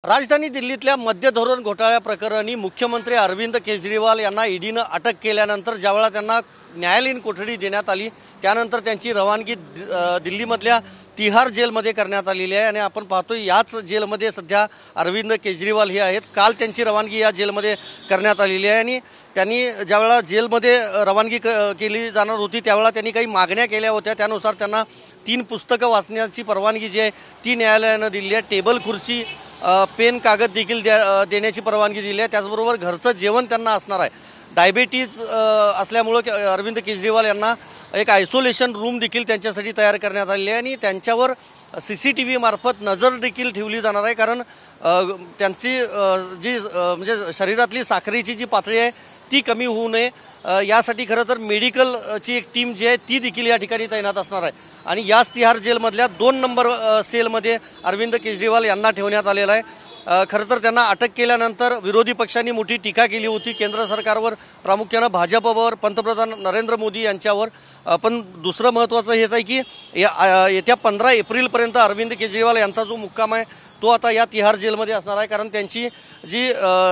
राजधानी दिल्लीतल्या मद्य धोरण घोटाळ्या प्रकरणी मुख्यमंत्री अरविंद केजरीवाल यांना ईडीनं अटक केल्यानंतर ज्यावेळेला त्यांना न्यायालयीन कोठडी देण्यात आली त्यानंतर त्यांची रवानगी दिल्लीमधल्या तिहार जेलमध्ये करण्यात आलेली आहे। आणि आपण पाहतोय याच जेलमध्ये सध्या अरविंद केजरीवाल हे आहेत। काल त्यांची रवानगी या जेलमध्ये करण्यात आलेली आहे आणि त्यांनी ज्यावेळेला जेलमध्ये रवानगी केली जाणार होती त्यावेळेला त्यांनी काही मागण्या केल्या होत्या। त्यानुसार त्यांना 3 पुस्तकं वाचण्याची परवानगी जी आहे ती न्यायालयानं दिली आहे। टेबल खुर्ची पेन कागद देखील देण्याची परवानगी दिली आहे। त्याचबरोबर घरचं जेवण त्यांना असणार आहे। डायबिटीज असल्यामुळे अरविंद केजरीवाल यांना एक आयसोलेशन रूम देखील त्यांच्यासाठी तयार करण्यात आली आहे आणि त्यांच्यावर CCTV मार्फत नजर देखील ठेवली जाणार आहे। कारण त्यांची जी म्हणजे शरीरातली साखरेची जी पातळी आहे ती कमी होऊ नये यासाठी खरं तर मेडिकलची एक टीम जी आहे ती देखील या ठिकाणी तैनात असणार आहे। आणि याच तिहार जेलमधल्या 2 नंबर सेलमध्ये अरविंद केजरीवाल यांना ठेवण्यात आलेलं आहे। खरं तर त्यांना अटक केल्यानंतर विरोधी पक्षांनी मोठी टीका केली होती केंद्र सरकारवर, प्रामुख्याने भाजपवर, पंतप्रधान नरेंद्र मोदी यांच्यावर। पण दुसरं महत्त्वाचं हेच आहे की येत्या 15 एप्रिलपर्यंत अरविंद केजरीवाल यांचा जो मुक्काम आहे तो आता या तिहार जेलमध्ये असणार आहे। कारण त्यांची जी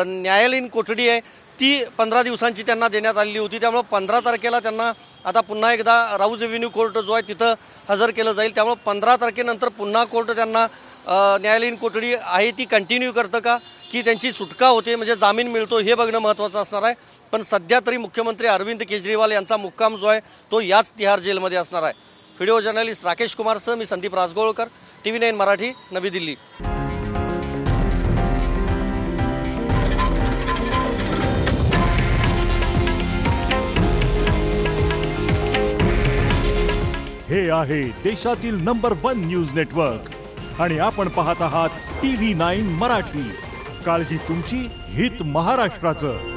न्यायालयीन कोठडी आहे ती 15 दिवसांची त्यांना देण्यात आलेली होती। त्यामुळे 15 तारखेला त्यांना आता पुन्हा एकदा राऊज एव्हेन्यू कोर्ट जो आहे तिथं हजर केलं जाईल। त्यामुळे 15 तारखेनंतर पुन्हा कोर्ट त्यांना न्यायालयीन कोठडी आहे ती कंटिन्यू करतं का की त्यांची सुटका होते म्हणजे जामीन मिळतो हे बघणं महत्त्वाचं असणार आहे। पण सध्या तरी मुख्यमंत्री अरविंद केजरीवाल यांचा मुक्काम जो आहे तो याच तिहार जेलमध्ये असणार आहे। व्हिडिओ जर्नलिस्ट राकेश कुमारसह मी संदीप राजगोळकर, TV9 मराठी, नवी दिल्ली। हे आहे देशातील नंबर 1 न्यूज नेटवर्क आणि आपण पाहत आहात TV9 मराठी। काळजी तुमची, हित महाराष्ट्राचं।